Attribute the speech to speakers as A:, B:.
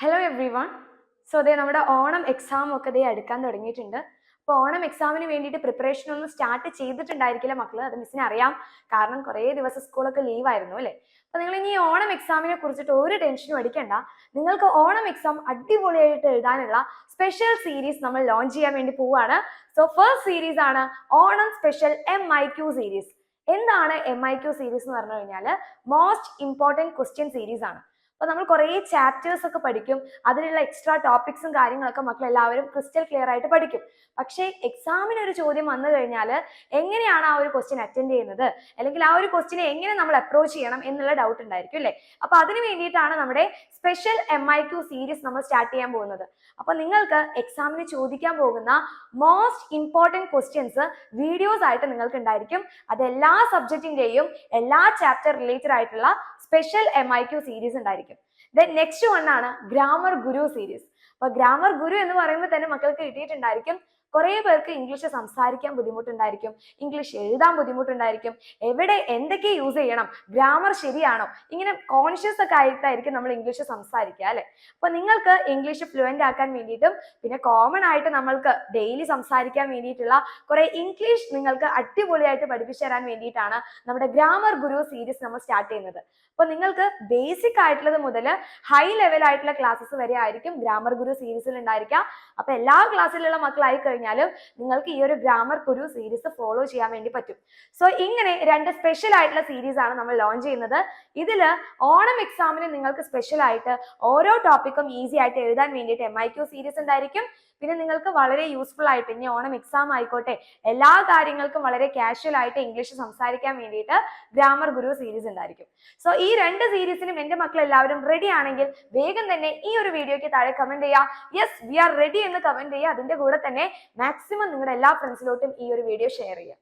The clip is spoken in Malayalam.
A: Hello every one. സോ അതേ നമ്മുടെ ഓണം എക്സാം ഒക്കെ ദേ അടുക്കാൻ തുടങ്ങിയിട്ടുണ്ട്. അപ്പോൾ ഓണം എക്സാമിന് വേണ്ടിയിട്ട് പ്രിപ്പറേഷൻ ഒന്നും സ്റ്റാർട്ട് ചെയ്തിട്ടുണ്ടായിരിക്കില്ല മക്കള്, അത് മിസ്സിനെ അറിയാം. കാരണം കുറേ ദിവസം സ്കൂളൊക്കെ ലീവ് ആയിരുന്നു അല്ലേ. അപ്പൊ നിങ്ങൾ ഇനി ഓണം എക്സാമിനെ കുറിച്ചിട്ട് ഒരു ടെൻഷനും അടിക്കണ്ട. നിങ്ങൾക്ക് ഓണം എക്സാം അടിപൊളിയായിട്ട് എഴുതാനുള്ള സ്പെഷ്യൽ സീരീസ് നമ്മൾ ലോഞ്ച് ചെയ്യാൻ വേണ്ടി പോവുകയാണ്. സോ ഫസ്റ്റ് സീരീസ് ആണ് ഓണം സ്പെഷ്യൽ MIQ സീരീസ്. എന്താണ് MIQ സീരീസ് എന്ന് പറഞ്ഞു കഴിഞ്ഞാൽ മോസ്റ്റ് ഇമ്പോർട്ടൻറ്റ് ക്വസ്റ്റ്യൻ സീരീസ് ആണ്. അപ്പൊ നമ്മൾ കുറേ ചാപ്റ്റേഴ്സ് ഒക്കെ പഠിക്കും, അതിലുള്ള എക്സ്ട്രാ ടോപ്പിക്സും കാര്യങ്ങളൊക്കെ മക്കൾ എല്ലാവരും ക്രിസ്റ്റൽ ക്ലിയർ ആയിട്ട് പഠിക്കും. പക്ഷേ എക്സാമിന് ഒരു ചോദ്യം വന്നു കഴിഞ്ഞാൽ എങ്ങനെയാണ് ആ ഒരു ക്വസ്റ്റ്യൻ അറ്റൻഡ് ചെയ്യുന്നത്, അല്ലെങ്കിൽ ആ ഒരു ക്വസ്റ്റ്യനെ എങ്ങനെ നമ്മൾ അപ്രോച്ച് ചെയ്യണം എന്നുള്ള ഡൗട്ട് ഉണ്ടായിരിക്കും അല്ലേ. അപ്പൊ അതിന് വേണ്ടിയിട്ടാണ് നമ്മുടെ സ്പെഷ്യൽ MIQ സീരീസ് നമ്മൾ സ്റ്റാർട്ട് ചെയ്യാൻ പോകുന്നത്. അപ്പൊ നിങ്ങൾക്ക് എക്സാമിന് ചോദിക്കാൻ പോകുന്ന മോസ്റ്റ് ഇമ്പോർട്ടൻറ്റ് ക്വസ്റ്റ്യൻസ് വീഡിയോസ് ആയിട്ട് നിങ്ങൾക്ക് ഉണ്ടായിരിക്കും. അത് എല്ലാ സബ്ജക്റ്റിന്റെയും എല്ലാ ചാപ്റ്റർ റിലേറ്റഡ് ആയിട്ടുള്ള സ്പെഷ്യൽ MIQ സീരീസ് ഉണ്ടായിരിക്കും. ദെൻ നെക്സ്റ്റ് വൺ ആണ് ഗ്രാമർ ഗുരു സീരീസ്. അപ്പൊ ഗ്രാമർ ഗുരു എന്ന് പറയുമ്പോൾ തന്നെ മക്കൾക്ക് കിട്ടിയിട്ടുണ്ടായിരിക്കും, കുറേ പേർക്ക് ഇംഗ്ലീഷ് സംസാരിക്കാൻ ബുദ്ധിമുട്ടുണ്ടായിരിക്കും, ഇംഗ്ലീഷ് എഴുതാൻ ബുദ്ധിമുട്ടുണ്ടായിരിക്കും, എവിടെ എന്തൊക്കെ യൂസ് ചെയ്യണം, ഗ്രാമർ ശരിയാണോ, ഇങ്ങനെ കോൺഷ്യസ് ഒക്കെ ആയിട്ടായിരിക്കും നമ്മൾ ഇംഗ്ലീഷ് സംസാരിക്കുക അല്ലെ. അപ്പൊ നിങ്ങൾക്ക് ഇംഗ്ലീഷ് ഫ്ലുവൻ്റ് ആക്കാൻ വേണ്ടിയിട്ടും പിന്നെ കോമൺ ആയിട്ട് നമ്മൾക്ക് ഡെയിലി സംസാരിക്കാൻ വേണ്ടിയിട്ടുള്ള കുറെ ഇംഗ്ലീഷ് നിങ്ങൾക്ക് അടിപൊളിയായിട്ട് പഠിപ്പിച്ചു തരാൻ വേണ്ടിയിട്ടാണ് നമ്മുടെ ഗ്രാമർ ഗുരു സീരീസ് നമ്മൾ സ്റ്റാർട്ട് ചെയ്യുന്നത്. അപ്പൊ നിങ്ങൾക്ക് ബേസിക് ആയിട്ടുള്ളത് മുതൽ ഹൈ ലെവൽ ആയിട്ടുള്ള ക്ലാസ്സസ് വരെ ആയിരിക്കും ഗ്രാമർ ഗുരു സീരീസിൽ ഉണ്ടായിരിക്കുക. അപ്പൊ എല്ലാ ക്ലാസ്സിലുള്ള മക്കളായി കഴിഞ്ഞാലും നിങ്ങൾക്ക് ഈ ഒരു ഗ്രാമർ ഗുരു സീരീസ് ഫോളോ ചെയ്യാൻ വേണ്ടി പറ്റും. സോ ഇങ്ങനെ രണ്ട് സ്പെഷ്യൽ ആയിട്ടുള്ള സീരീസ് ആണ് നമ്മൾ ലോഞ്ച് ചെയ്യുന്നത്. ഇതിൽ ഓണം എക്സാമിന് നിങ്ങൾക്ക് സ്പെഷ്യൽ ആയിട്ട് ഓരോ ടോപ്പിക്കും ഈസി ആയിട്ട് എഴുതാൻ വേണ്ടിയിട്ട് MIQ സീരീസ് ഉണ്ടായിരിക്കും. പിന്നെ നിങ്ങൾക്ക് വളരെ യൂസ്ഫുൾ ആയിട്ട് ഇനി ഓണം എക്സാം ആയിക്കോട്ടെ എല്ലാ കാര്യങ്ങൾക്കും വളരെ കാഷ്വൽ ആയിട്ട് ഇംഗ്ലീഷ് സംസാരിക്കാൻ വേണ്ടിയിട്ട് ഗ്രാമർ ഗുരു സീരീസ് ഉണ്ടായിരിക്കും. സോ ഈ രണ്ട് സീരീസിനും എൻ്റെ മക്കൾ എല്ലാവരും റെഡി ആണെങ്കിൽ വേഗം തന്നെ ഈ ഒരു വീഡിയോയ്ക്ക് താഴെ കമന്റ് ചെയ്യുക, യെസ് വി ആർ റെഡി എന്ന് കമന്റ് ചെയ്യുക. അതിന്റെ കൂടെ തന്നെ മാക്സിമം നിങ്ങളുടെ എല്ലാ ഫ്രണ്ട്സിലോട്ടും ഈ ഒരു വീഡിയോ ഷെയർ ചെയ്യുക.